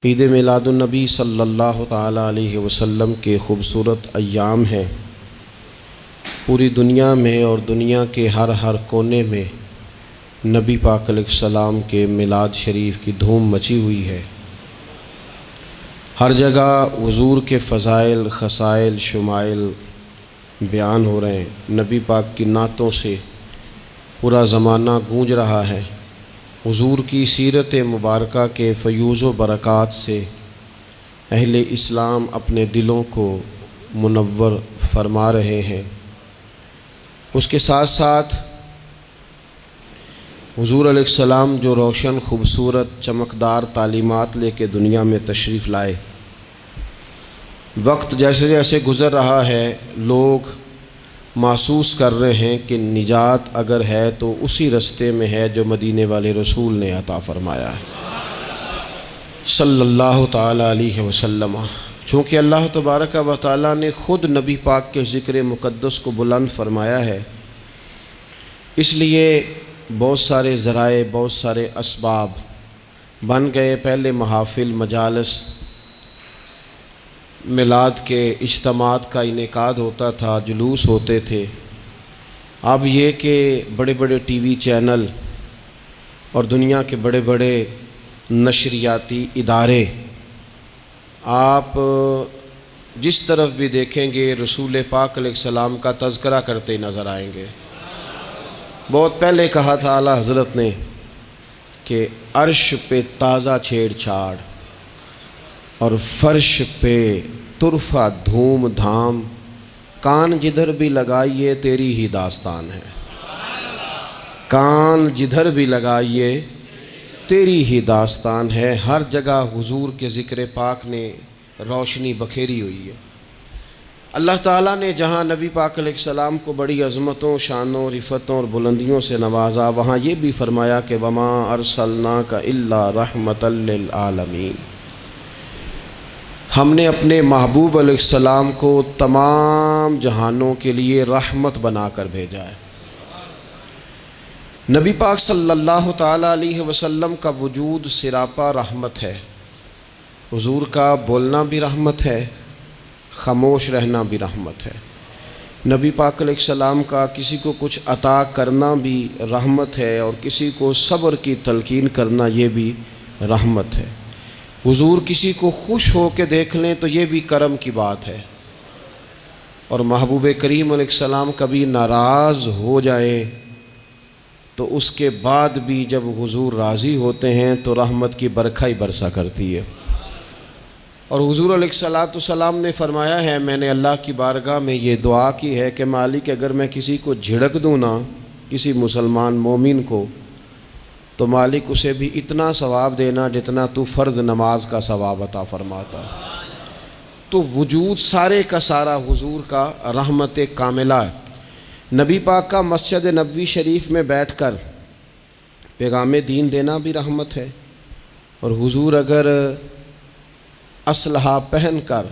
عید میلاد النبی صلی اللہ تعالیٰ علیہ وسلم کے خوبصورت ایام ہیں۔ پوری دنیا میں اور دنیا کے ہر کونے میں نبی پاک علیہ السلام کے میلاد شریف کی دھوم مچی ہوئی ہے۔ ہر جگہ حضور کے فضائل، خصائل، شمائل بیان ہو رہے ہیں۔ نبی پاک کی نعتوں سے پورا زمانہ گونج رہا ہے۔ حضور کی سیرت مبارکہ کے فیوز و برکات سے اہل اسلام اپنے دلوں کو منور فرما رہے ہیں۔ اس کے ساتھ ساتھ حضور علیہ السلام جو روشن، خوبصورت، چمکدار تعلیمات لے کے دنیا میں تشریف لائے، وقت جیسے جیسے گزر رہا ہے لوگ محسوس کر رہے ہیں کہ نجات اگر ہے تو اسی رستے میں ہے جو مدینے والے رسول نے عطا فرمایا ہے صلی اللہ تعالیٰ علیہ وسلم۔ چونکہ اللہ تبارک و تعالیٰ نے خود نبی پاک کے ذکر مقدس کو بلند فرمایا ہے، اس لیے بہت سارے ذرائع، بہت سارے اسباب بن گئے۔ پہلے محافل، مجالس، میلاد کے اجتماعات کا انعقاد ہوتا تھا، جلوس ہوتے تھے۔ اب یہ کہ بڑے بڑے ٹی وی چینل اور دنیا کے بڑے بڑے نشریاتی ادارے، آپ جس طرف بھی دیکھیں گے رسول پاک علیہ السلام کا تذکرہ کرتے نظر آئیں گے۔ بہت پہلے کہا تھا اعلیٰ حضرت نے کہ عرش پہ تازہ چھیڑ چھاڑ اور فرش پہ طرفہ دھوم دھام، کان جدھر بھی لگائیے تیری ہی داستان ہے۔ کان جدھر بھی لگائیے تیری ہی داستان ہے۔ ہر جگہ حضور کے ذکر پاک نے روشنی بکھیری ہوئی ہے۔ اللہ تعالیٰ نے جہاں نبی پاک علیہ السلام کو بڑی عظمتوں، شانوں، رفتوں اور بلندیوں سے نوازا، وہاں یہ بھی فرمایا کہ وما ارسلناک الا رحمۃ للعالمین۔ ہم نے اپنے محبوب علیہ السلام کو تمام جہانوں کے لیے رحمت بنا کر بھیجا ہے۔ نبی پاک صلی اللہ تعالیٰ علیہ وسلم کا وجود سراپا رحمت ہے۔ حضور کا بولنا بھی رحمت ہے، خاموش رہنا بھی رحمت ہے۔ نبی پاک علیہ السلام کا کسی کو کچھ عطا کرنا بھی رحمت ہے، اور کسی کو صبر کی تلقین کرنا یہ بھی رحمت ہے۔ حضور کسی کو خوش ہو کے دیکھ لیں تو یہ بھی کرم کی بات ہے، اور محبوب کریم علیہ السلام کبھی ناراض ہو جائیں تو اس کے بعد بھی جب حضور راضی ہوتے ہیں تو رحمت کی برکھا ہی برسا کرتی ہے۔ اور حضور علیہ السلام نے فرمایا ہے، میں نے اللہ کی بارگاہ میں یہ دعا کی ہے کہ مالک اگر میں کسی کو جھڑک دوں نا، کسی مسلمان مومن کو، تو مالک اسے بھی اتنا ثواب دینا جتنا تو فرض نماز کا ثواب عطا فرماتا۔ تو وجود سارے کا سارا حضور کا رحمت کاملہ ہے۔ نبی پاک کا مسجد نبوی شریف میں بیٹھ کر پیغام دین دینا بھی رحمت ہے، اور حضور اگر اسلحہ پہن کر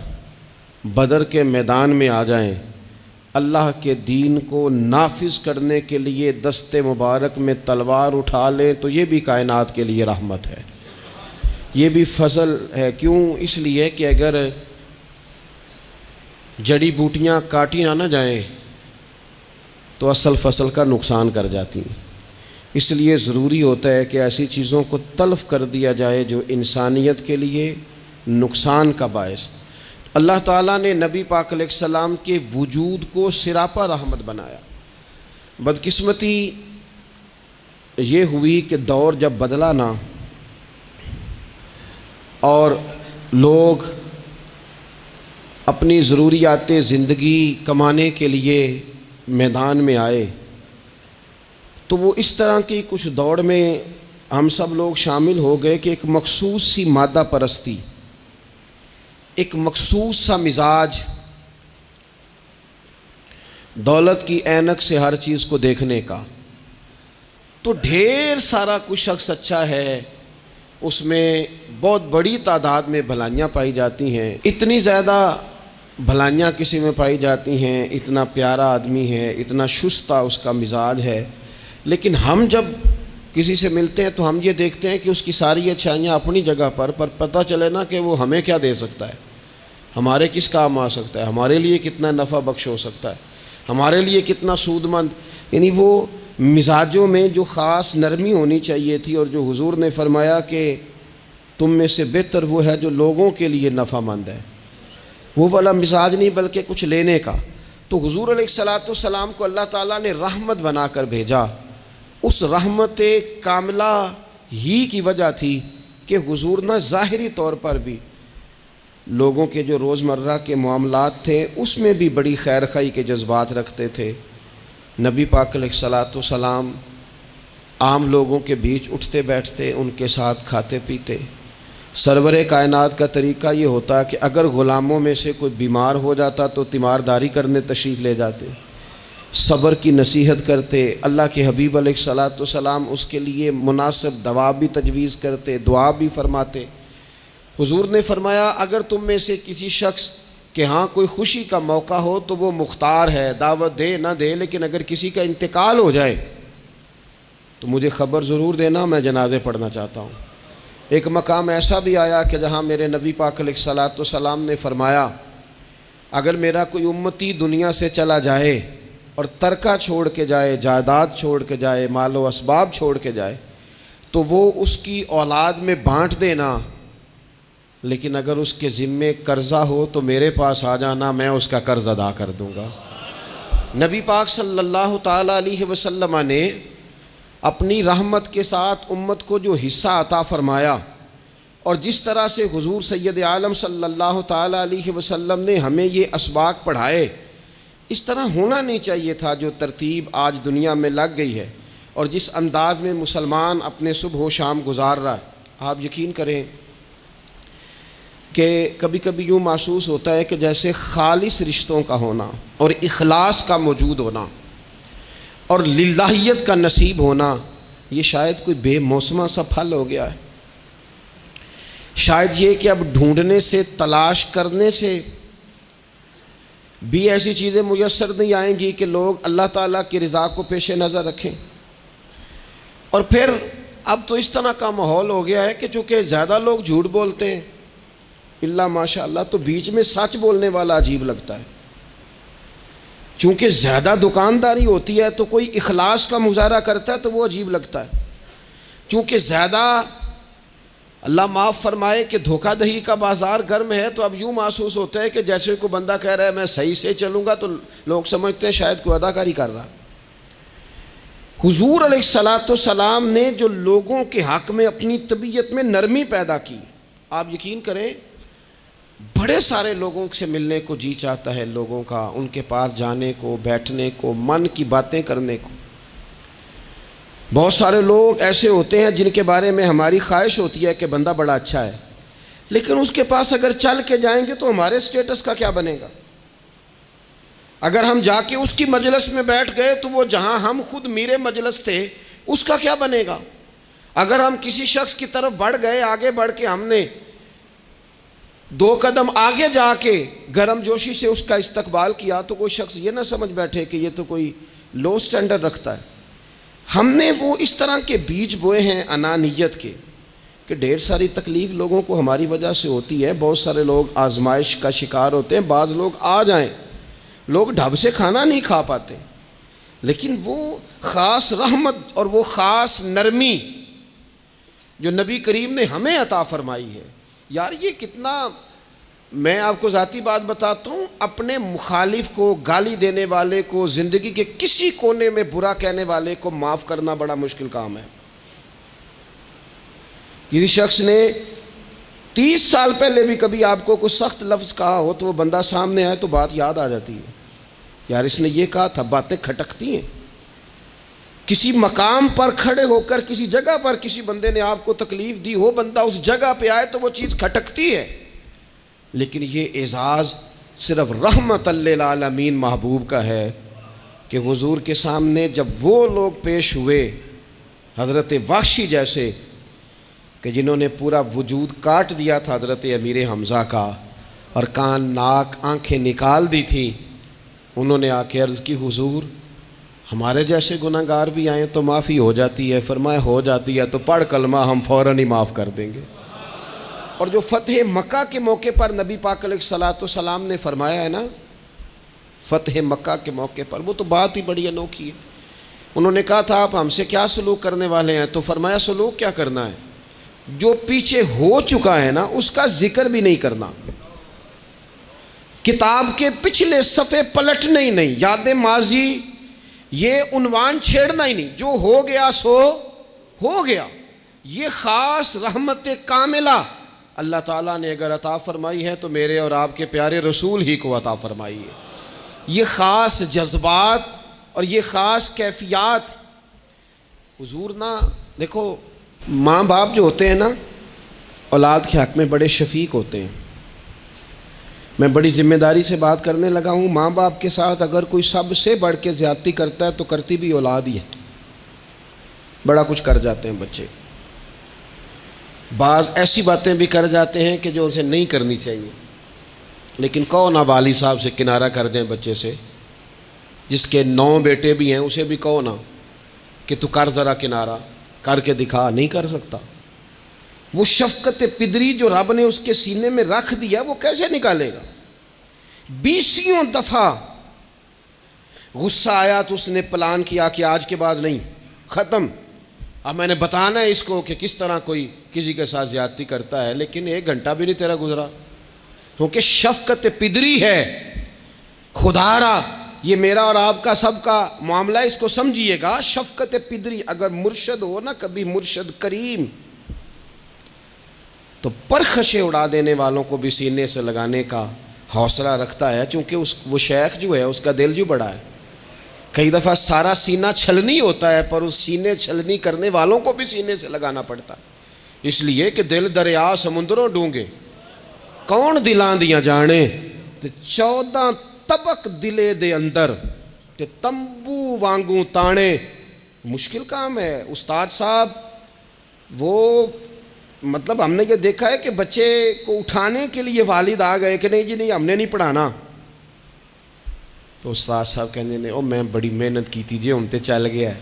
بدر کے میدان میں آ جائیں، اللہ کے دین کو نافذ کرنے کے لیے دست مبارک میں تلوار اٹھا لیں، تو یہ بھی کائنات کے لیے رحمت ہے، یہ بھی فضل ہے۔ کیوں؟ اس لیے کہ اگر جڑی بوٹیاں کاٹی نہ جائیں تو اصل فصل کا نقصان کر جاتی ہیں۔ اس لیے ضروری ہوتا ہے کہ ایسی چیزوں کو تلف کر دیا جائے جو انسانیت کے لیے نقصان کا باعث۔ اللہ تعالیٰ نے نبی پاک علیہ السلام کے وجود کو سراپا رحمت بنایا۔ بدقسمتی یہ ہوئی کہ دور جب بدلا نا اور لوگ اپنی ضروریات زندگی کمانے کے لیے میدان میں آئے، تو وہ اس طرح کی کچھ دوڑ میں ہم سب لوگ شامل ہو گئے کہ ایک مخصوص سی مادہ پرستی، ایک مخصوص سا مزاج، دولت کی اینک سے ہر چیز کو دیکھنے کا، تو ڈھیر سارا کچھ شخص اچھا ہے، اس میں بہت بڑی تعداد میں بھلائیاں پائی جاتی ہیں، اتنی زیادہ بھلائیاں کسی میں پائی جاتی ہیں، اتنا پیارا آدمی ہے، اتنا شستہ اس کا مزاج ہے، لیکن ہم جب کسی سے ملتے ہیں تو ہم یہ دیکھتے ہیں کہ اس کی ساری اچھائیاں اپنی جگہ پر پتہ چلے نا کہ وہ ہمیں کیا دے سکتا ہے، ہمارے کس کام آ سکتا ہے، ہمارے لیے کتنا نفع بخش ہو سکتا ہے، ہمارے لیے کتنا سود مند. یعنی وہ مزاجوں میں جو خاص نرمی ہونی چاہیے تھی، اور جو حضور نے فرمایا کہ تم میں سے بہتر وہ ہے جو لوگوں کے لیے نفع مند ہے، وہ والا مزاج نہیں بلکہ کچھ لینے کا. تو حضور علیہ الصلاۃ والسلام کو اللہ تعالیٰ نے رحمت بنا کر بھیجا. اس رحمت کاملہ ہی کی وجہ تھی کہ حضور نہ ظاہری طور پر بھی لوگوں کے جو روزمرہ کے معاملات تھے اس میں بھی بڑی خیر خواہی کے جذبات رکھتے تھے. نبی پاک علیہ الصلاۃ والسلام عام لوگوں کے بیچ اٹھتے بیٹھتے، ان کے ساتھ کھاتے پیتے. سرور کائنات کا طریقہ یہ ہوتا کہ اگر غلاموں میں سے کوئی بیمار ہو جاتا تو تیمارداری کرنے تشریف لے جاتے، صبر کی نصیحت کرتے. اللہ کے حبیب علیہ الصلاۃ والسلام اس کے لیے مناسب دوا بھی تجویز کرتے، دعا بھی فرماتے. حضور نے فرمایا اگر تم میں سے کسی شخص کہ ہاں کوئی خوشی کا موقع ہو تو وہ مختار ہے، دعوت دے نہ دے، لیکن اگر کسی کا انتقال ہو جائے تو مجھے خبر ضرور دینا، میں جنازے پڑھنا چاہتا ہوں. ایک مقام ایسا بھی آیا کہ جہاں میرے نبی پاک علیہ الصلاۃ والسلام نے فرمایا اگر میرا کوئی امتی دنیا سے چلا جائے اور ترکہ چھوڑ کے جائے، جائیداد چھوڑ کے جائے، مال و اسباب چھوڑ کے جائے تو وہ اس کی اولاد میں بانٹ دینا، لیکن اگر اس کے ذمے قرضہ ہو تو میرے پاس آ جانا، میں اس کا قرض ادا کر دوں گا. نبی پاک صلی اللہ تعالیٰ علیہ وسلم نے اپنی رحمت کے ساتھ امت کو جو حصہ عطا فرمایا، اور جس طرح سے حضور سید عالم صلی اللہ تعالیٰ علیہ وسلم نے ہمیں یہ اسباق پڑھائے، اس طرح ہونا نہیں چاہیے تھا. جو ترتیب آج دنیا میں لگ گئی ہے اور جس انداز میں مسلمان اپنے صبح و شام گزار رہا ہے، آپ یقین کریں کہ کبھی کبھی یوں محسوس ہوتا ہے کہ جیسے خالص رشتوں کا ہونا اور اخلاص کا موجود ہونا اور للہیت کا نصیب ہونا یہ شاید کوئی بے موسمہ سا پھل ہو گیا ہے. شاید یہ کہ اب ڈھونڈنے سے، تلاش کرنے سے بھی ایسی چیزیں میسر نہیں آئیں گی کہ لوگ اللہ تعالیٰ کی رضا کو پیش نظر رکھیں. اور پھر اب تو اس طرح کا ماحول ہو گیا ہے کہ چونکہ زیادہ لوگ جھوٹ بولتے ہیں اللہ ماشاء اللہ، تو بیچ میں سچ بولنے والا عجیب لگتا ہے. چونکہ زیادہ دکانداری ہوتی ہے تو کوئی اخلاص کا مظاہرہ کرتا ہے تو وہ عجیب لگتا ہے. چونکہ زیادہ اللہ معاف فرمائے کہ دھوکہ دہی کا بازار گرم ہے تو اب یوں محسوس ہوتا ہے کہ جیسے کوئی بندہ کہہ رہا ہے میں صحیح سے چلوں گا تو لوگ سمجھتے ہیں شاید کوئی اداکاری کر رہا. حضور علیہ الصلاۃ والسلام نے جو لوگوں کے حق میں اپنی طبیعت میں نرمی پیدا کی، آپ یقین کریں بڑے سارے لوگوں سے ملنے کو جی چاہتا ہے لوگوں کا، ان کے پاس جانے کو، بیٹھنے کو، من کی باتیں کرنے کو. بہت سارے لوگ ایسے ہوتے ہیں جن کے بارے میں ہماری خواہش ہوتی ہے کہ بندہ بڑا اچھا ہے، لیکن اس کے پاس اگر چل کے جائیں گے تو ہمارے سٹیٹس کا کیا بنے گا. اگر ہم جا کے اس کی مجلس میں بیٹھ گئے تو وہ جہاں ہم خود میرے مجلس تھے اس کا کیا بنے گا. اگر ہم کسی شخص کی طرف بڑھ گئے، آگے بڑھ کے ہم نے 2 قدم آگے جا کے گرم جوشی سے اس کا استقبال کیا تو کوئی شخص یہ نہ سمجھ بیٹھے کہ یہ تو کوئی لو سٹینڈرڈ رکھتا ہے. ہم نے وہ اس طرح کے بیج بوئے ہیں انانیت کے کہ ڈھیر ساری تکلیف لوگوں کو ہماری وجہ سے ہوتی ہے. بہت سارے لوگ آزمائش کا شکار ہوتے ہیں. بعض لوگ آ جائیں، لوگ ڈھب سے کھانا نہیں کھا پاتے، لیکن وہ خاص رحمت اور وہ خاص نرمی جو نبی کریم نے ہمیں عطا فرمائی ہے، یار یہ کتنا. میں آپ کو ذاتی بات بتاتا ہوں، اپنے مخالف کو، گالی دینے والے کو، زندگی کے کسی کونے میں برا کہنے والے کو معاف کرنا بڑا مشکل کام ہے. کسی شخص نے 30 سال پہلے بھی کبھی آپ کو کوئی سخت لفظ کہا ہو تو وہ بندہ سامنے آئے تو بات یاد آ جاتی ہے، یار اس نے یہ کہا تھا. باتیں کھٹکتی ہیں. کسی مقام پر کھڑے ہو کر کسی جگہ پر کسی بندے نے آپ کو تکلیف دی ہو، بندہ اس جگہ پہ آئے تو وہ چیز کھٹکتی ہے. لیکن یہ اعزاز صرف رحمت للعالمین محبوب کا ہے کہ حضور کے سامنے جب وہ لوگ پیش ہوئے، حضرت وحشی جیسے کہ جنہوں نے پورا وجود کاٹ دیا تھا حضرت امیر حمزہ کا اور کان، ناک، آنکھیں نکال دی تھی، انہوں نے آ کے عرض کی حضور ہمارے جیسے گناہ گار بھی آئیں تو معافی ہو جاتی ہے. فرمایا ہو جاتی ہے تو پڑھ کلمہ ہم فوراً ہی معاف کر دیں گے. اور جو فتح مکہ کے موقع پر نبی پاک علیہ الصلوۃ والسلام نے فرمایا ہے نا، فتح مکہ کے موقع پر، وہ تو بات ہی بڑی انوکھی ہے. انہوں نے کہا تھا آپ ہم سے کیا سلوک کرنے والے ہیں؟ تو فرمایا سلوک کیا کرنا ہے؟ جو پیچھے ہو چکا ہے نا اس کا ذکر بھی نہیں کرنا، کتاب کے پچھلے صفحے پلٹنے ہی نہیں، یاد ماضی یہ عنوان چھیڑنا ہی نہیں. جو ہو گیا سو ہو گیا. یہ خاص رحمت کاملہ اللہ تعالیٰ نے اگر عطا فرمائی ہے تو میرے اور آپ کے پیارے رسول ہی کو عطا فرمائی ہے. یہ خاص جذبات اور یہ خاص کیفیات حضور نا، دیکھو ماں باپ جو ہوتے ہیں نا اولاد کے حق میں بڑے شفیق ہوتے ہیں. میں بڑی ذمہ داری سے بات کرنے لگا ہوں. ماں باپ کے ساتھ اگر کوئی سب سے بڑھ کے زیادتی کرتا ہے تو کرتی بھی اولاد ہی ہے. بڑا کچھ کر جاتے ہیں بچے، بعض ایسی باتیں بھی کر جاتے ہیں کہ جو ان سے نہیں کرنی چاہیے. لیکن کہو نا والد صاحب سے کنارہ کر دیں بچے سے، جس کے 9 بیٹے بھی ہیں اسے بھی کہو نا کہ تو کر ذرا کنارہ کر کے دکھا. نہیں کر سکتا. وہ شفقت پدری جو رب نے اس کے سینے میں رکھ دیا وہ کیسے نکالے گا؟ 20 دفعہ غصہ آیا تو اس نے پلان کیا کہ آج کے بعد نہیں، ختم. اب میں نے بتانا ہے اس کو کہ کس طرح کوئی کسی کے ساتھ زیادتی کرتا ہے، لیکن 1 گھنٹہ بھی نہیں تیرا گزرا، کیونکہ شفقت پدری ہے. خدا را یہ میرا اور آپ کا سب کا معاملہ، اس کو سمجھیے گا. شفقت پدری اگر مرشد ہو نا، کبھی مرشد کریم، تو پرخشیں اڑا دینے والوں کو بھی سینے سے لگانے کا حوصلہ رکھتا ہے، چونکہ وہ شیخ جو ہے اس کا دل جو بڑا ہے. کئی دفعہ سارا سینہ چھلنی ہوتا ہے پر اس سینے چھلنی کرنے والوں کو بھی سینے سے لگانا پڑتا ہے. اس لیے کہ دل دریا سمندروں ڈونگے کون دلاں دیاں جانے، 14 طبق دلے دے اندر تے تمبو وانگوں تانے. مشکل کام ہے استاد صاحب. وہ مطلب ہم نے یہ دیکھا ہے کہ بچے کو اٹھانے کے لیے والد آ گئے کہ نہیں جی نہیں ہم نے نہیں پڑھانا، تو استاد صاحب کہنے نے او میں بڑی محنت کی تھی جی ہم تے چل گیا ہے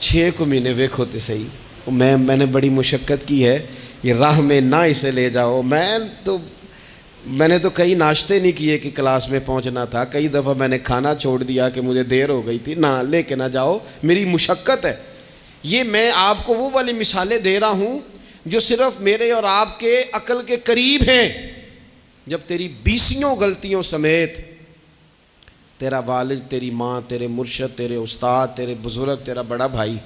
6 مہینے ویکھو تے صحیح، میں نے بڑی مشقت کی ہے، یہ راہ میں نہ اسے لے جاؤ. میں نے تو کئی ناشتے نہیں کیے کہ کلاس میں پہنچنا تھا. کئی دفعہ میں نے کھانا چھوڑ دیا کہ مجھے دیر ہو گئی تھی. نہ لے کے نہ جاؤ، میری مشقت ہے. یہ میں آپ کو وہ والی مثالیں دے رہا ہوں جو صرف میرے اور آپ کے عقل کے قریب ہیں. جب تیری 20 غلطیوں سمیت تیرا والد، تیری ماں، تیرے مرشد، تیرے استاد، تیرے بزرگ، تیرا بڑا بھائی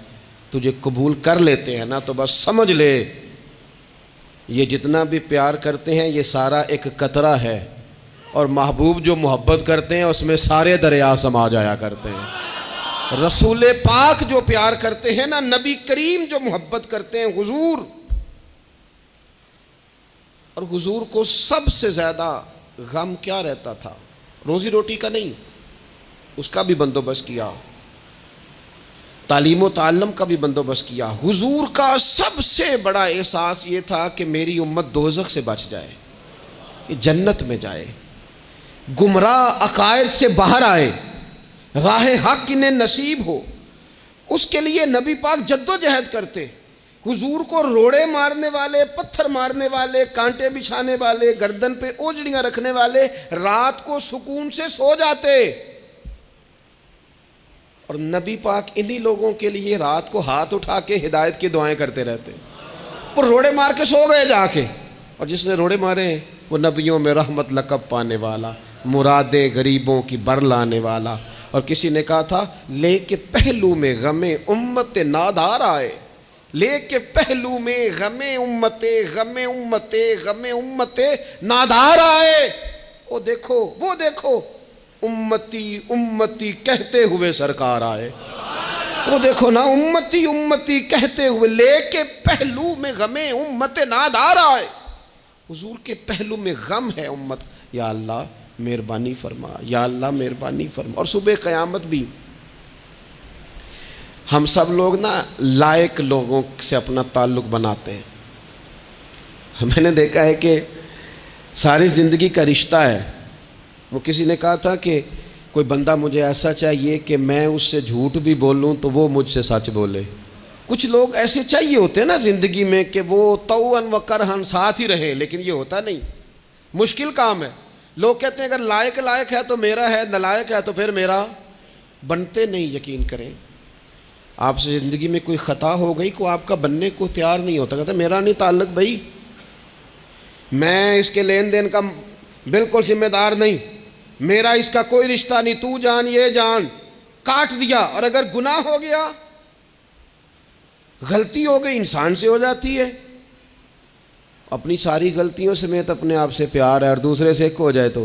تجھے قبول کر لیتے ہیں نا، تو بس سمجھ لے یہ جتنا بھی پیار کرتے ہیں یہ سارا ایک قطرہ ہے، اور محبوب جو محبت کرتے ہیں اس میں سارے دریا سما جایا کرتے ہیں. رسول پاک جو پیار کرتے ہیں نا، نبی کریم جو محبت کرتے ہیں، حضور، اور حضور کو سب سے زیادہ غم کیا رہتا تھا؟ روزی روٹی کا نہیں، اس کا بھی بندوبست کیا، تعلیم و تعلم کا بھی بندوبست کیا. حضور کا سب سے بڑا احساس یہ تھا کہ میری امت دوزخ سے بچ جائے، جنت میں جائے، گمراہ عقائد سے باہر آئے، راہ حق انہیں نصیب ہو. اس کے لیے نبی پاک جد و جہد کرتے. حضور کو روڑے مارنے والے، پتھر مارنے والے، کانٹے بچھانے والے، گردن پہ اوجڑیاں رکھنے والے رات کو سکون سے سو جاتے، اور نبی پاک انہی لوگوں کے لیے رات کو ہاتھ اٹھا کے ہدایت کی دعائیں کرتے رہتے. وہ روڑے مار کے سو گئے جا کے، اور جس نے روڑے مارے ہیں وہ نبیوں میں رحمت لقب پانے والا، مرادیں غریبوں کی بر لانے والا. اور کسی نے کہا تھا لے کے پہلو میں غم امت نادار آئے، لے کے پہلو میں غم امت نادار آئے. وہ دیکھو امتی امتی کہتے ہوئے سرکار آئے. وہ دیکھو نا، امتی امتی کہتے ہوئے لے کے پہلو میں غم امت نادار آئے. حضور کے پہلو میں غم ہے امت. یا اللہ مہربانی فرما، یا اللہ مہربانی فرما. اور صبح قیامت بھی ہم سب لوگ نا لائق لوگوں سے اپنا تعلق بناتے ہیں. میں نے دیکھا ہے کہ ساری زندگی کا رشتہ ہے. وہ کسی نے کہا تھا کہ کوئی بندہ مجھے ایسا چاہیے کہ میں اس سے جھوٹ بھی بولوں تو وہ مجھ سے سچ بولے. کچھ لوگ ایسے چاہیے ہوتے ہیں نا زندگی میں کہ وہ توأن و کرہن ساتھ ہی رہے، لیکن یہ ہوتا نہیں، مشکل کام ہے. لوگ کہتے ہیں اگر لائق ہے تو میرا ہے، نالائق ہے تو پھر میرا. بنتے نہیں. یقین کریں آپ سے زندگی میں کوئی خطا ہو گئی، کوئی آپ کا بننے کو تیار نہیں ہوتا، کہتا میرا نہیں تعلق بھائی، میں اس کے لین دین کا بالکل ذمہ دار نہیں، میرا اس کا کوئی رشتہ نہیں، تو جان یہ جان، کاٹ دیا. اور اگر گناہ ہو گیا، غلطی ہو گئی، انسان سے ہو جاتی ہے، اپنی ساری غلطیوں سمیت اپنے آپ سے پیار ہے، اور دوسرے سے ایک ہو جائے تو.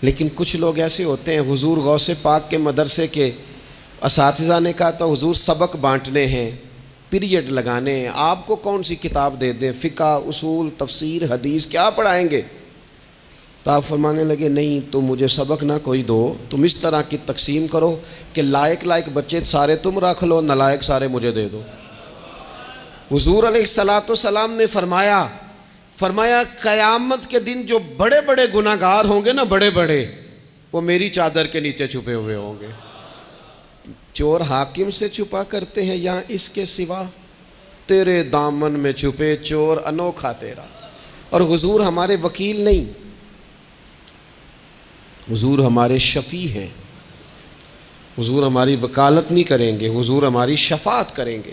لیکن کچھ لوگ ایسے ہوتے ہیں، حضور غوث پاک کے مدرسے کے اساتذہ نے کہا تھا حضور سبق بانٹنے ہیں، پیریڈ لگانے ہیں، آپ کو کون سی کتاب دے دیں، فقہ، اصول، تفسیر، حدیث کیا پڑھائیں گے؟ تو آپ فرمانے لگے نہیں، تم مجھے سبق نہ کوئی دو، تم اس طرح کی تقسیم کرو کہ لائق بچے سارے تم رکھ لو، نالائق سارے مجھے دے دو. حضور علیہ السلام نے فرمایا قیامت کے دن جو بڑے بڑے گناہ گار ہوں گے نا، بڑے بڑے، وہ میری چادر کے نیچے چھپے ہوئے ہوں گے. چور حاکم سے چھپا کرتے ہیں یا اس کے سوا؟ تیرے دامن میں چھپے چور انوکھا تیرا. اور حضور ہمارے وکیل نہیں، حضور ہمارے شفیع ہیں. حضور ہماری وکالت نہیں کریں گے، حضور ہماری شفاعت کریں گے.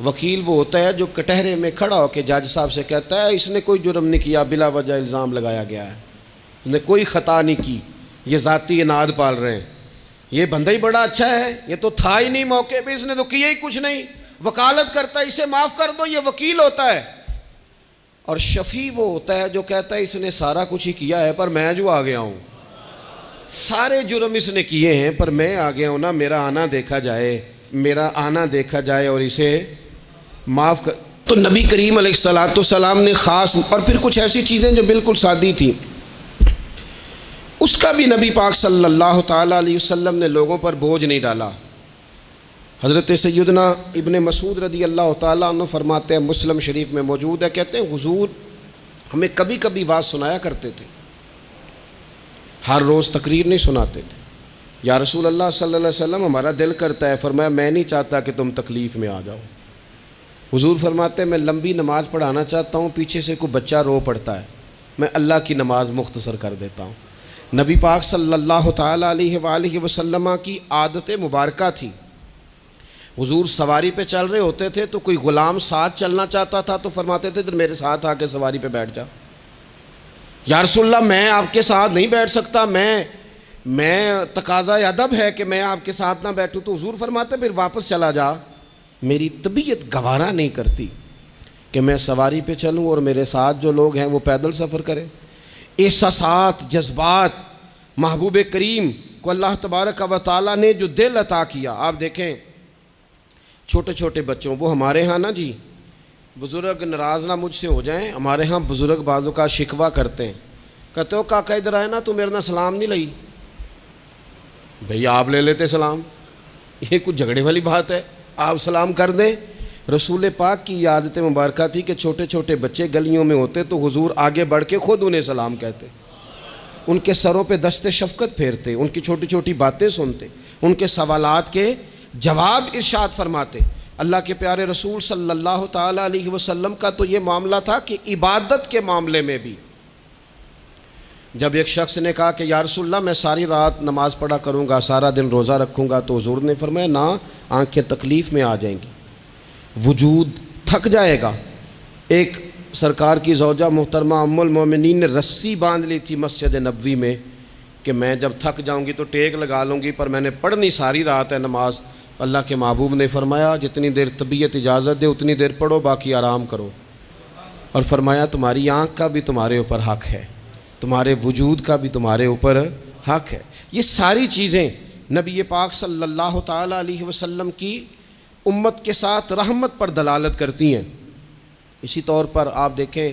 وکیل وہ ہوتا ہے جو کٹہرے میں کھڑا ہو کے جج صاحب سے کہتا ہے اس نے کوئی جرم نہیں کیا، بلا وجہ الزام لگایا گیا ہے، اس نے کوئی خطا نہیں کی، یہ ذاتی اناد پال رہے ہیں، یہ بندہ ہی بڑا اچھا ہے، یہ تو تھا ہی نہیں موقع پہ، اس نے تو کیا ہی کچھ نہیں، وکالت کرتا ہے اسے معاف کر دو. یہ وکیل ہوتا ہے. اور شفیع وہ ہوتا ہے جو کہتا ہے اس نے سارا کچھ ہی کیا ہے پر میں جو آ گیا ہوں، سارے جرم اس نے کیے ہیں پر میں آ گیا ہوں نا، میرا آنا دیکھا جائے اور اسے معاف کر. تو نبی کریم علیہ السلام نے خاص، اور پھر کچھ ایسی چیزیں جو بالکل سادی تھیں، اس کا بھی نبی پاک صلی اللہ تعالیٰ علیہ وسلم نے لوگوں پر بوجھ نہیں ڈالا. حضرت سیدنا ابن مسعود رضی اللہ تعالیٰ عنہ فرماتے ہیں، مسلم شریف میں موجود ہے، کہتے ہیں حضور ہمیں کبھی کبھی واز سنایا کرتے تھے، ہر روز تقریر نہیں سناتے تھے. یا رسول اللہ صلی اللہ علیہ وسلم ہمارا دل کرتا ہے. فرمایا میں نہیں چاہتا کہ تم تکلیف میں آ جاؤ. حضور فرماتے ہیں میں لمبی نماز پڑھانا چاہتا ہوں، پیچھے سے کوئی بچہ رو پڑتا ہے، میں اللہ کی نماز مختصر کر دیتا ہوں. نبی پاک صلی اللہ تعالیٰ علیہ وآلہ وسلم کی عادت مبارکہ تھی. حضور سواری پہ چل رہے ہوتے تھے تو کوئی غلام ساتھ چلنا چاہتا تھا تو فرماتے تھے میرے ساتھ آ کے سواری پہ بیٹھ جا. یا رسول اللہ میں آپ کے ساتھ نہیں بیٹھ سکتا، میں تقاضا ادب ہے کہ میں آپ کے ساتھ نہ بیٹھوں. تو حضور فرماتے پھر واپس چلا جا، میری طبیعت گوارا نہیں کرتی کہ میں سواری پہ چلوں اور میرے ساتھ جو لوگ ہیں وہ پیدل سفر کریں. احساسات، جذبات، محبوب کریم کو اللہ تبارک و تعالیٰ نے جو دل عطا کیا. آپ دیکھیں چھوٹے چھوٹے بچوں، وہ ہمارے ہاں نا جی بزرگ ناراض نہ مجھ سے ہو جائیں، ہمارے ہاں بزرگ بعضوں کا شکوہ کرتے ہیں، کہتے ہو کاکا ادھر آئے نا تو میرے نہ سلام نہیں لئی. بھئی آپ لے لیتے سلام، یہ کچھ جھگڑے والی بات ہے؟ آپ سلام کر دیں. رسول پاک کی عادت مبارکہ تھی کہ چھوٹے چھوٹے بچے گلیوں میں ہوتے تو حضور آگے بڑھ کے خود انہیں سلام کہتے، ان کے سروں پہ دست شفقت پھیرتے، ان کی چھوٹی چھوٹی باتیں سنتے، ان کے سوالات کے جواب ارشاد فرماتے. اللہ کے پیارے رسول صلی اللہ تعالیٰ علیہ وسلم کا تو یہ معاملہ تھا کہ عبادت کے معاملے میں بھی جب ایک شخص نے کہا کہ یا رسول اللہ میں ساری رات نماز پڑھا کروں گا، سارا دن روزہ رکھوں گا، تو حضور نے فرمایا نہ، آنکھیں تکلیف میں آ جائیں گی، وجود تھک جائے گا. ایک سرکار کی زوجہ محترمہ ام المومنین نے رسی باندھ لی تھی مسجد نبوی میں کہ میں جب تھک جاؤں گی تو ٹیک لگا لوں گی، پر میں نے پڑھنی ساری رات ہے نماز. اللہ کے محبوب نے فرمایا جتنی دیر طبیعت اجازت دے اتنی دیر پڑھو، باقی آرام کرو. اور فرمایا تمہاری آنکھ کا بھی تمہارے اوپر حق ہے، تمہارے وجود کا بھی تمہارے اوپر حق ہے. یہ ساری چیزیں نبی پاک صلی اللہ تعالیٰ علیہ وسلم کی امت کے ساتھ رحمت پر دلالت کرتی ہیں. اسی طور پر آپ دیکھیں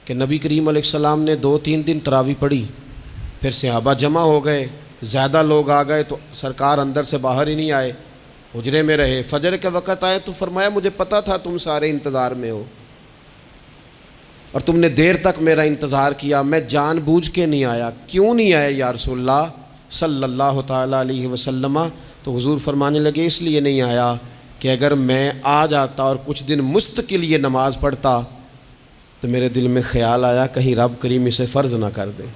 کہ نبی کریم علیہ السلام نے 2-3 دن تراویح پڑھی، پھر صحابہ جمع ہو گئے، زیادہ لوگ آ گئے تو سرکار اندر سے باہر ہی نہیں آئے، حجرے میں رہے. فجر کے وقت آئے تو فرمایا مجھے پتہ تھا تم سارے انتظار میں ہو، اور تم نے دیر تک میرا انتظار کیا، میں جان بوجھ کے نہیں آیا۔ کیوں نہیں آیا یا رسول اللہ صلی اللہ تعالیٰ علیہ وسلم؟ تو حضور فرمانے لگے اس لیے نہیں آیا کہ اگر میں آ جاتا اور کچھ دن مستقل یہ نماز پڑھتا تو میرے دل میں خیال آیا کہیں رب کریم اسے فرض نہ کر دے،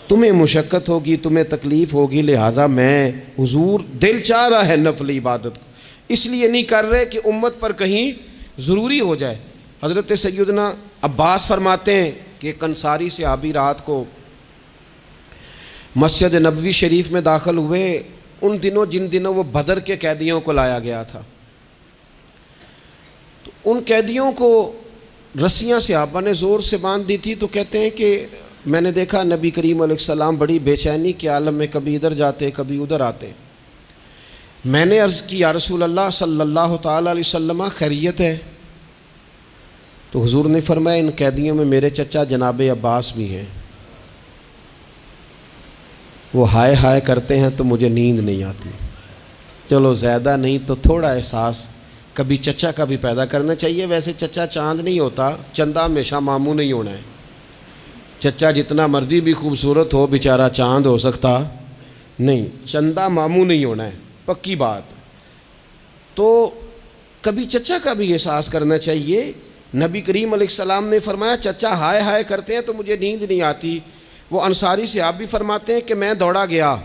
تمہیں مشقت ہوگی، تمہیں تکلیف ہوگی، لہٰذا میں حضور دل چاہ رہا ہے نفل عبادت کو، اس لیے نہیں کر رہے کہ امت پر کہیں ضروری ہو جائے۔ حضرت سیدنا عباس فرماتے ہیں کہ ایک انصاری صحابی رات کو مسجد نبوی شریف میں داخل ہوئے، ان دنوں جن دنوں وہ بدر کے قیدیوں کو لایا گیا تھا، تو ان قیدیوں کو رسیاں صحابہ نے زور سے باندھ دی تھی، تو کہتے ہیں کہ میں نے دیکھا نبی کریم علیہ السلام بڑی بے چینی کے عالم میں کبھی ادھر جاتے کبھی ادھر آتے۔ میں نے عرض کی یا رسول اللہ صلی اللہ تعالیٰ علیہ وسلم خیریت ہے؟ تو حضور نے فرمایا ان قیدیوں میں میرے چچا جناب عباس بھی ہیں، وہ ہائے ہائے کرتے ہیں تو مجھے نیند نہیں آتی۔ چلو زیادہ نہیں تو تھوڑا احساس کبھی چچا کا بھی پیدا کرنا چاہیے۔ ویسے چچا چاند نہیں ہوتا، چندہ ہمیشہ ماموں نہیں ہونا ہے۔ چچا جتنا مرضی بھی خوبصورت ہو بیچارہ چاند ہو سکتا نہیں، چندہ ماموں نہیں ہونا ہے، پکی بات۔ تو کبھی چچا کا بھی احساس کرنا چاہیے۔ نبی کریم علیہ السلام نے فرمایا چچا ہائے ہائے کرتے ہیں تو مجھے نیند نہیں آتی۔ وہ انصاری صحابی فرماتے ہیں کہ میں دوڑا گیا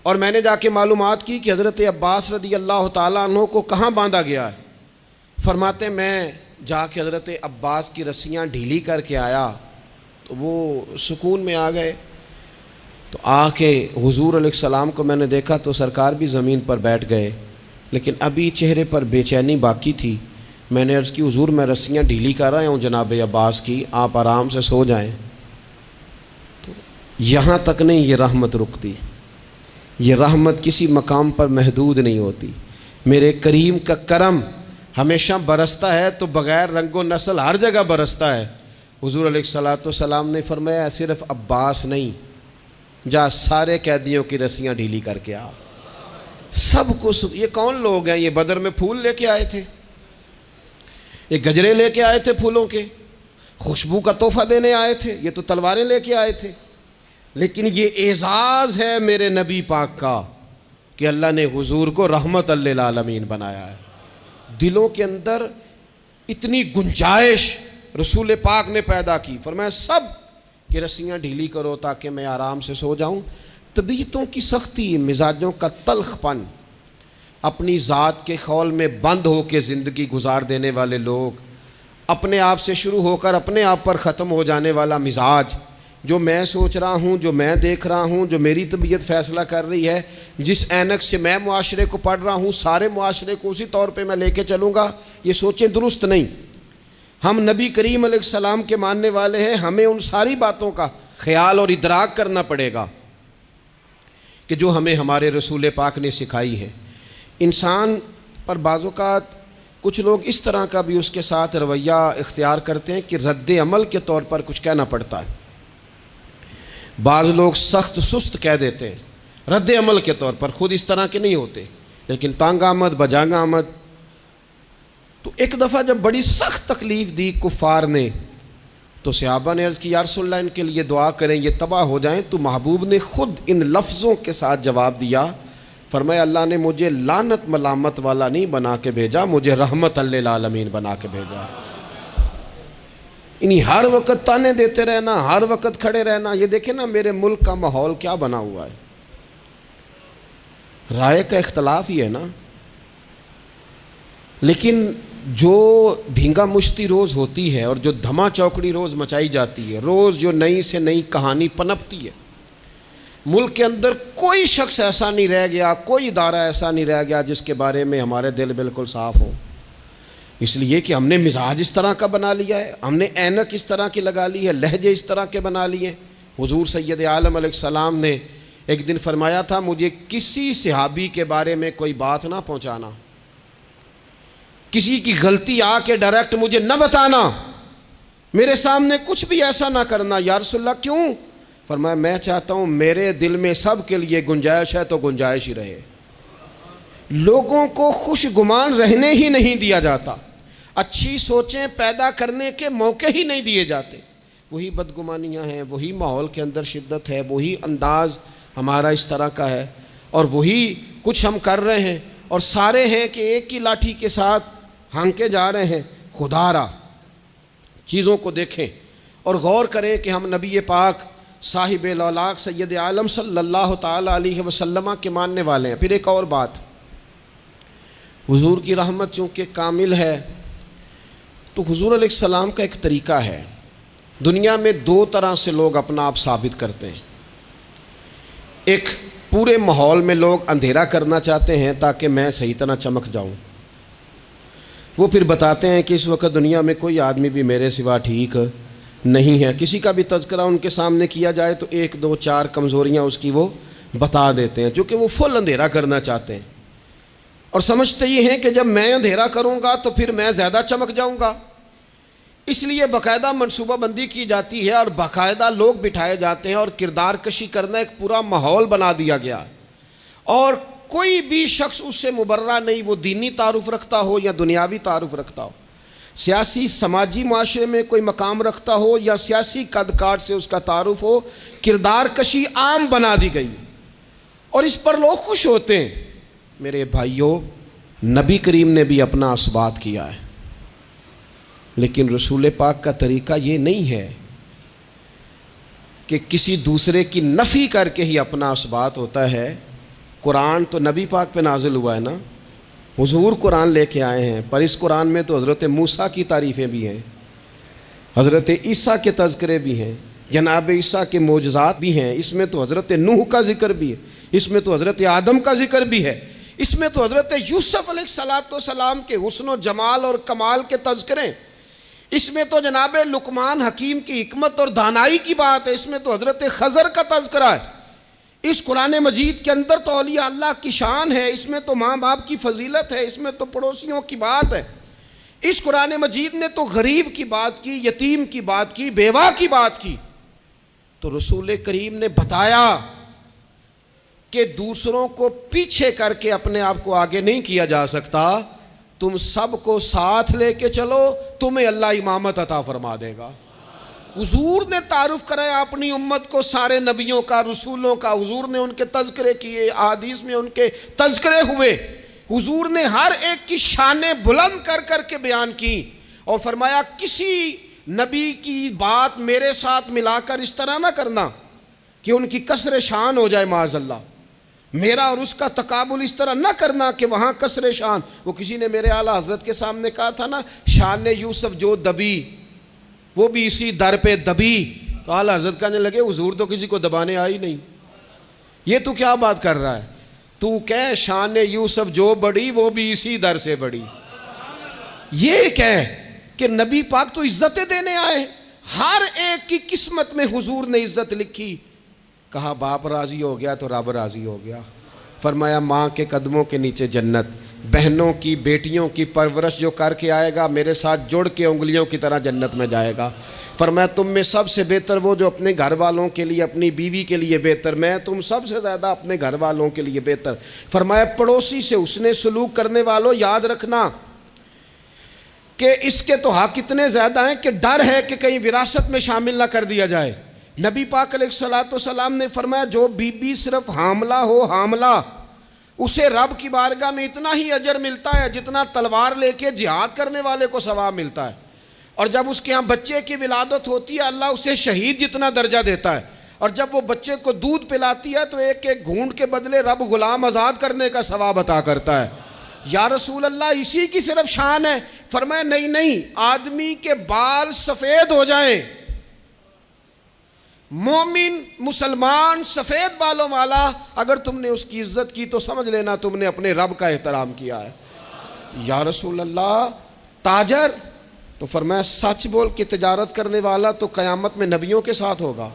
اور میں نے جا کے معلومات کی کہ حضرت عباس رضی اللہ تعالیٰ عنہ کو کہاں باندھا گیا ہے۔ فرماتے میں جا کے حضرت عباس کی رسیاں ڈھیلی کر کے آیا تو وہ سکون میں آ گئے۔ تو آ کے حضور علیہ السلام کو میں نے دیکھا تو سرکار بھی زمین پر بیٹھ گئے، لیکن ابھی چہرے پر بے چینی باقی تھی۔ میں نے عرض کی حضور میں رسیاں ڈھیلی کر رہا ہوں جناب عباس کی، آپ آرام سے سو جائیں۔ تو یہاں تک نہیں یہ رحمت رکتی، یہ رحمت کسی مقام پر محدود نہیں ہوتی۔ میرے کریم کا کرم ہمیشہ برستا ہے تو بغیر رنگ و نسل ہر جگہ برستا ہے۔ حضور علیہ الصلوۃ والسلام نے فرمایا صرف عباس نہیں، جا سارے قیدیوں کی رسیاں ڈھیلی کر کے آ، سب کو یہ کون لوگ ہیں؟ یہ بدر میں پھول لے کے آئے تھے، یہ گجرے لے کے آئے تھے پھولوں کے، خوشبو کا تحفہ دینے آئے تھے، یہ تو تلواریں لے کے آئے تھے۔ لیکن یہ اعزاز ہے میرے نبی پاک کا کہ اللہ نے حضور کو رحمت للعالمین بنایا ہے۔ دلوں کے اندر اتنی گنجائش رسول پاک نے پیدا کی، فرمایا سب کہ رسیاں ڈھیلی کرو تاکہ میں آرام سے سو جاؤں۔ طبیعتوں کی سختی، مزاجوں کا تلخ پن، اپنی ذات کے خول میں بند ہو کے زندگی گزار دینے والے لوگ، اپنے آپ سے شروع ہو کر اپنے آپ پر ختم ہو جانے والا مزاج، جو میں سوچ رہا ہوں، جو میں دیکھ رہا ہوں، جو میری طبیعت فیصلہ کر رہی ہے، جس اینک سے میں معاشرے کو پڑھ رہا ہوں سارے معاشرے کو اسی طور پہ میں لے کے چلوں گا، یہ سوچیں درست نہیں۔ ہم نبی کریم علیہ السلام کے ماننے والے ہیں، ہمیں ان ساری باتوں کا خیال اور ادراک کرنا پڑے گا کہ جو ہمیں ہمارے رسول پاک نے سکھائی ہے۔ انسان پر بعض اوقات کچھ لوگ اس طرح کا بھی اس کے ساتھ رویہ اختیار کرتے ہیں کہ رد عمل کے طور پر کچھ کہنا پڑتا ہے۔ بعض لوگ سخت سست کہہ دیتے ہیں رد عمل کے طور پر، خود اس طرح کے نہیں ہوتے، لیکن تانگ آمد بجانگ آمد۔ تو ایک دفعہ جب بڑی سخت تکلیف دی کفار نے تو صحابہ نے عرض کی یا رسول اللہ ان کے لیے دعا کریں یہ تباہ ہو جائیں۔ تو محبوب نے خود ان لفظوں کے ساتھ جواب دیا، فرمایا اللہ نے مجھے لعنت ملامت والا نہیں بنا کے بھیجا، مجھے رحمت للعالمین بنا کے بھیجا۔ انہیں ہر وقت تانے دیتے رہنا، ہر وقت کھڑے رہنا، یہ دیکھیں نا میرے ملک کا ماحول کیا بنا ہوا ہے، رائے کا اختلاف ہی ہے نا، لیکن جو دھینگا مشتی روز ہوتی ہے اور جو دھما چوکڑی روز مچائی جاتی ہے، روز جو نئی سے نئی کہانی پنپتی ہے، ملک کے اندر کوئی شخص ایسا نہیں رہ گیا، کوئی ادارہ ایسا نہیں رہ گیا جس کے بارے میں ہمارے دل بالکل صاف ہو۔ اس لیے کہ ہم نے مزاج اس طرح کا بنا لیا ہے، ہم نے اینک اس طرح کی لگا لی ہے، لہجے اس طرح کے بنا لیے۔ حضور سید عالم علیہ السلام نے ایک دن فرمایا تھا مجھے کسی صحابی کے بارے میں کوئی بات نہ پہنچانا، کسی کی غلطی آ کے ڈائریکٹ مجھے نہ بتانا، میرے سامنے کچھ بھی ایسا نہ کرنا۔ یا رسول اللہ کیوں؟ فرمایا میں چاہتا ہوں میرے دل میں سب کے لیے گنجائش ہے تو گنجائش ہی رہے، لوگوں کو خوش گمان رہنے ہی نہیں دیا جاتا۔ اچھی سوچیں پیدا کرنے کے موقع ہی نہیں دیے جاتے. وہی بدگمانیاں ہیں، وہی ماحول کے اندر شدت ہے، وہی انداز ہمارا اس طرح کا ہے، اور وہی کچھ ہم کر رہے ہیں، اور سارے ہیں کہ ایک ہی لاٹھی کے ساتھ ہانکے جا رہے ہیں. خدا را چیزوں کو دیکھیں اور غور کریں کہ ہم نبی پاک صاحب الاولاق سید عالم صلی اللہ تعالی علیہ وسلم کے ماننے والے ہیں. پھر ایک اور بات، حضور کی رحمت چونکہ کامل ہے تو حضور علیہ السلام کا ایک طریقہ ہے. دنیا میں دو طرح سے لوگ اپنا آپ ثابت کرتے ہیں. ایک پورے ماحول میں لوگ اندھیرا کرنا چاہتے ہیں تاکہ میں صحیح طرح چمک جاؤں. وہ پھر بتاتے ہیں کہ اس وقت دنیا میں کوئی آدمی بھی میرے سوا ٹھیک نہیں ہے. کسی کا بھی تذکرہ ان کے سامنے کیا جائے تو ایک دو چار کمزوریاں اس کی وہ بتا دیتے ہیں، کیونکہ وہ فل اندھیرا کرنا چاہتے ہیں اور سمجھتے یہ ہیں کہ جب میں اندھیرا کروں گا تو پھر میں زیادہ چمک جاؤں گا. اس لیے باقاعدہ منصوبہ بندی کی جاتی ہے اور باقاعدہ لوگ بٹھائے جاتے ہیں اور کردار کشی کرنا ایک پورا ماحول بنا دیا گیا، اور کوئی بھی شخص اس سے مبرہ نہیں، وہ دینی تعارف رکھتا ہو یا دنیاوی تعارف رکھتا ہو، سیاسی سماجی معاشرے میں کوئی مقام رکھتا ہو یا سیاسی قد کاٹ سے اس کا تعارف ہو. کردار کشی عام بنا دی گئی اور اس پر لوگ خوش ہوتے ہیں. میرے بھائیوں، نبی کریم نے بھی اپنا اثبات کیا ہے، لیکن رسول پاک کا طریقہ یہ نہیں ہے کہ کسی دوسرے کی نفی کر کے ہی اپنا اثبات ہوتا ہے. قرآن تو نبی پاک پہ نازل ہوا ہے نا، حضور قرآن لے کے آئے ہیں، پر اس قرآن میں تو حضرت موسیٰ کی تعریفیں بھی ہیں، حضرت عیسیٰ کے تذکرے بھی ہیں، جناب عیسیٰ کے معجزات بھی ہیں. اس میں تو حضرت نوح کا ذکر بھی ہے، اس میں تو حضرت آدم کا ذکر بھی ہے، اس میں تو حضرت یوسف علیہ السلام کے حسن و جمال اور کمال کے تذکرے، اس میں تو جناب لقمان حکیم کی حکمت اور دانائی کی بات ہے، اس میں تو حضرت خضر کا تذکرہ ہے. اس قرآن مجید کے اندر تو اولیاء اللہ کی شان ہے، اس میں تو ماں باپ کی فضیلت ہے، اس میں تو پڑوسیوں کی بات ہے. اس قرآن مجید نے تو غریب کی بات کی، یتیم کی بات کی، بیوہ کی بات کی. تو رسول کریم نے بتایا کہ دوسروں کو پیچھے کر کے اپنے آپ کو آگے نہیں کیا جا سکتا. تم سب کو ساتھ لے کے چلو، تمہیں اللہ امامت عطا فرما دے گا. حضور نے تعارف کرایا اپنی امت کو سارے نبیوں کا، رسولوں کا. حضور نے ان کے تذکرے کیے، احادیث میں ان کے تذکرے ہوئے. حضور نے ہر ایک کی شانیں بلند کر کر کے بیان کی اور فرمایا کسی نبی کی بات میرے ساتھ ملا کر اس طرح نہ کرنا کہ ان کی کسر شان ہو جائے معاذ اللہ. میرا اور اس کا تقابل اس طرح نہ کرنا کہ وہاں کسر شان. وہ کسی نے میرے اعلیٰ حضرت کے سامنے کہا تھا نا، شان یوسف جو دبی وہ بھی اسی در پہ دبی. تو اعلیٰ حضرت کہنے لگے حضور تو کسی کو دبانے آئی نہیں، یہ تو کیا بات کر رہا ہے؟ تو کہہ شان یوسف جو بڑی وہ بھی اسی در سے بڑی. یہ کہہ کہ نبی پاک تو عزتیں دینے آئے، ہر ایک کی قسمت میں حضور نے عزت لکھی. کہا باپ راضی ہو گیا تو رب راضی ہو گیا. فرمایا ماں کے قدموں کے نیچے جنت، بہنوں کی بیٹیوں کی پرورش جو کر کے آئے گا میرے ساتھ جڑ کے انگلیوں کی طرح جنت میں جائے گا. فرمایا تم میں سب سے بہتر وہ جو اپنے گھر والوں کے لیے، اپنی بیوی کے لیے بہتر، میں تم سب سے زیادہ اپنے گھر والوں کے لیے بہتر. فرمایا پڑوسی سے حسن سلوک کرنے والوں یاد رکھنا کہ اس کے تو حق اتنے زیادہ ہیں کہ ڈر ہے کہ کہیں وراثت میں شامل نہ کر دیا جائے. نبی پاک علیہ السلام نے فرمایا جو بی بی صرف حاملہ ہو، حاملہ، اسے رب کی بارگاہ میں اتنا ہی اجر ملتا ہے جتنا تلوار لے کے جہاد کرنے والے کو ثواب ملتا ہے. اور جب اس کے ہاں بچے کی ولادت ہوتی ہے اللہ اسے شہید جتنا درجہ دیتا ہے. اور جب وہ بچے کو دودھ پلاتی ہے تو ایک ایک گھونٹ کے بدلے رب غلام آزاد کرنے کا ثواب عطا کرتا ہے. یا رسول اللہ اسی کی صرف شان ہے؟ فرمایا نہیں، آدمی کے بال سفید ہو جائیں، مومن مسلمان سفید بالوں والا، اگر تم نے اس کی عزت کی تو سمجھ لینا تم نے اپنے رب کا احترام کیا ہے. یا رسول اللہ تاجر؟ تو فرمایا سچ بول کے تجارت کرنے والا تو قیامت میں نبیوں کے ساتھ ہوگا.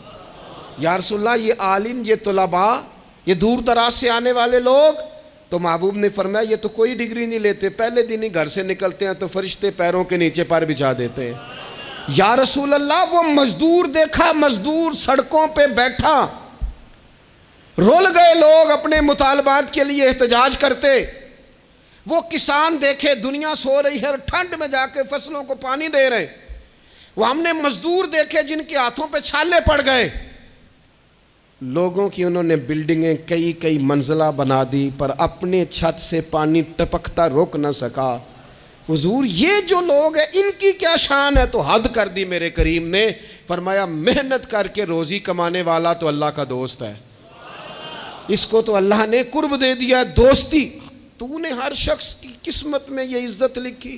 یا رسول اللہ یہ عالم، یہ طلباء، یہ دور دراز سے آنے والے لوگ؟ تو محبوب نے فرمایا یہ تو کوئی ڈگری نہیں لیتے، پہلے دن ہی گھر سے نکلتے ہیں تو فرشتے پیروں کے نیچے پر بچھا دیتے ہیں. یا رسول اللہ وہ مزدور دیکھا، مزدور سڑکوں پہ بیٹھا، رول گئے لوگ اپنے مطالبات کے لیے احتجاج کرتے. وہ کسان دیکھے دنیا سو رہی ہے اور ٹھنڈ میں جا کے فصلوں کو پانی دے رہے، وہ ہم نے مزدور دیکھے جن کے ہاتھوں پہ چھالے پڑ گئے، لوگوں کی انہوں نے بلڈنگیں کئی منزلہ بنا دی پر اپنے چھت سے پانی ٹپکتا روک نہ سکا۔ حضور یہ جو لوگ ہیں ان کی کیا شان ہے؟ تو حد کر دی میرے کریم نے، فرمایا محنت کر کے روزی کمانے والا تو اللہ کا دوست ہے، اس کو تو اللہ نے قرب دے دیا دوستی۔ تو نے ہر شخص کی قسمت میں یہ عزت لکھی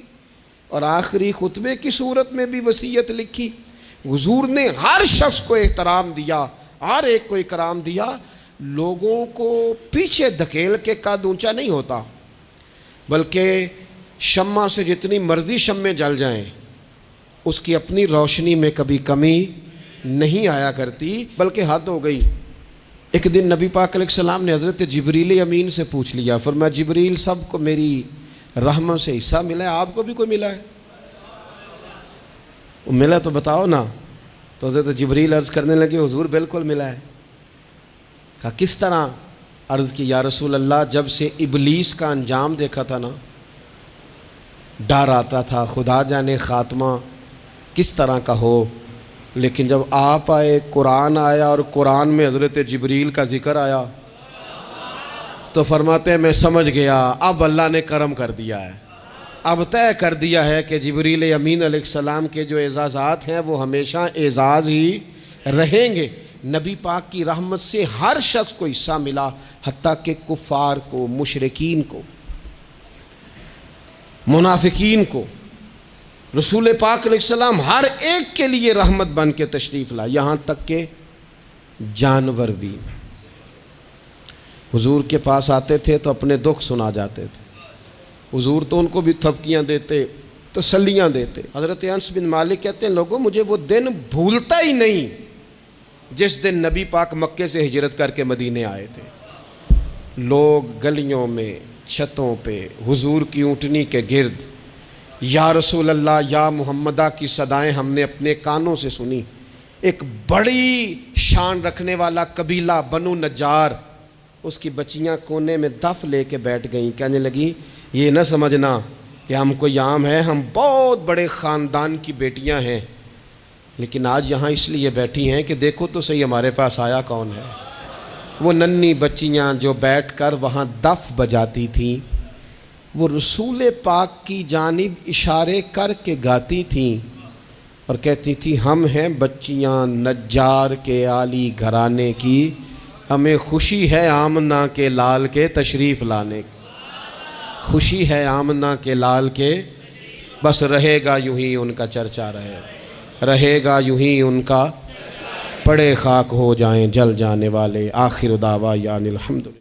اور آخری خطبے کی صورت میں بھی وصیت لکھی۔ حضور نے ہر شخص کو احترام دیا، ہر ایک کو اکرام دیا۔ لوگوں کو پیچھے دھکیل کے قد اونچا نہیں ہوتا، بلکہ شمع سے جتنی مرضی شمعیں جل جائیں اس کی اپنی روشنی میں کبھی کمی نہیں آیا کرتی، بلکہ حد ہو گئی۔ ایک دن نبی پاک علیہ السلام نے حضرت جبریل امین سے پوچھ لیا، فرمایا جبریل سب کو میری رحمت سے حصہ ملا ہے، آپ کو بھی کوئی ملا ہے؟ وہ ملا تو بتاؤ نا۔ تو حضرت جبریل عرض کرنے لگے حضور بالکل ملا ہے۔ کہا کس طرح؟ عرض کی یا رسول اللہ جب سے ابلیس کا انجام دیکھا تھا نا ڈر آتا تھا، خدا جانے خاتمہ کس طرح کا ہو، لیکن جب آپ آئے، قرآن آیا اور قرآن میں حضرت جبریل کا ذکر آیا تو فرماتے ہیں میں سمجھ گیا اب اللہ نے کرم کر دیا ہے، اب طے کر دیا ہے کہ جبریل امین علیہ السلام کے جو اعزازات ہیں وہ ہمیشہ اعزاز ہی رہیں گے۔ نبی پاک کی رحمت سے ہر شخص کو حصہ ملا، حتیٰ کہ کفار کو، مشرکین کو، منافقین کو۔ رسول پاک علیہ السلام ہر ایک کے لیے رحمت بن کے تشریف لائے، یہاں تک کہ جانور بھی حضور کے پاس آتے تھے تو اپنے دکھ سنا جاتے تھے، حضور تو ان کو بھی تھپکیاں دیتے، تسلیاں دیتے۔ حضرت انس بن مالک کہتے ہیں لوگوں مجھے وہ دن بھولتا ہی نہیں جس دن نبی پاک مکے سے ہجرت کر کے مدینے آئے تھے۔ لوگ گلیوں میں، چھتوں پہ، حضور کی اونٹنی کے گرد یا رسول اللہ یا محمدہ کی صدائیں ہم نے اپنے کانوں سے سنی۔ ایک بڑی شان رکھنے والا قبیلہ بنو نجار، اس کی بچیاں کونے میں دف لے کے بیٹھ گئیں، کہنے لگی یہ نہ سمجھنا کہ ہم کوئی عام ہیں، ہم بہت بڑے خاندان کی بیٹیاں ہیں، لیکن آج یہاں اس لیے بیٹھی ہیں کہ دیکھو تو صحیح ہمارے پاس آیا کون ہے۔ وہ ننھی بچیاں جو بیٹھ کر وہاں دف بجاتی تھیں وہ رسول پاک کی جانب اشارے کر کے گاتی تھیں اور کہتی تھی ہم ہیں بچیاں نجار کے عالی گھرانے کی، ہمیں خوشی ہے آمنہ کے لال کے تشریف لانے کی، خوشی ہے آمنہ کے لال کے، بس رہے گا یوں ہی ان کا چرچا رہے گا یوں ہی ان کا، پڑے خاک ہو جائیں جل جانے والے، آخر دعویٰ یعنی الحمدللہ۔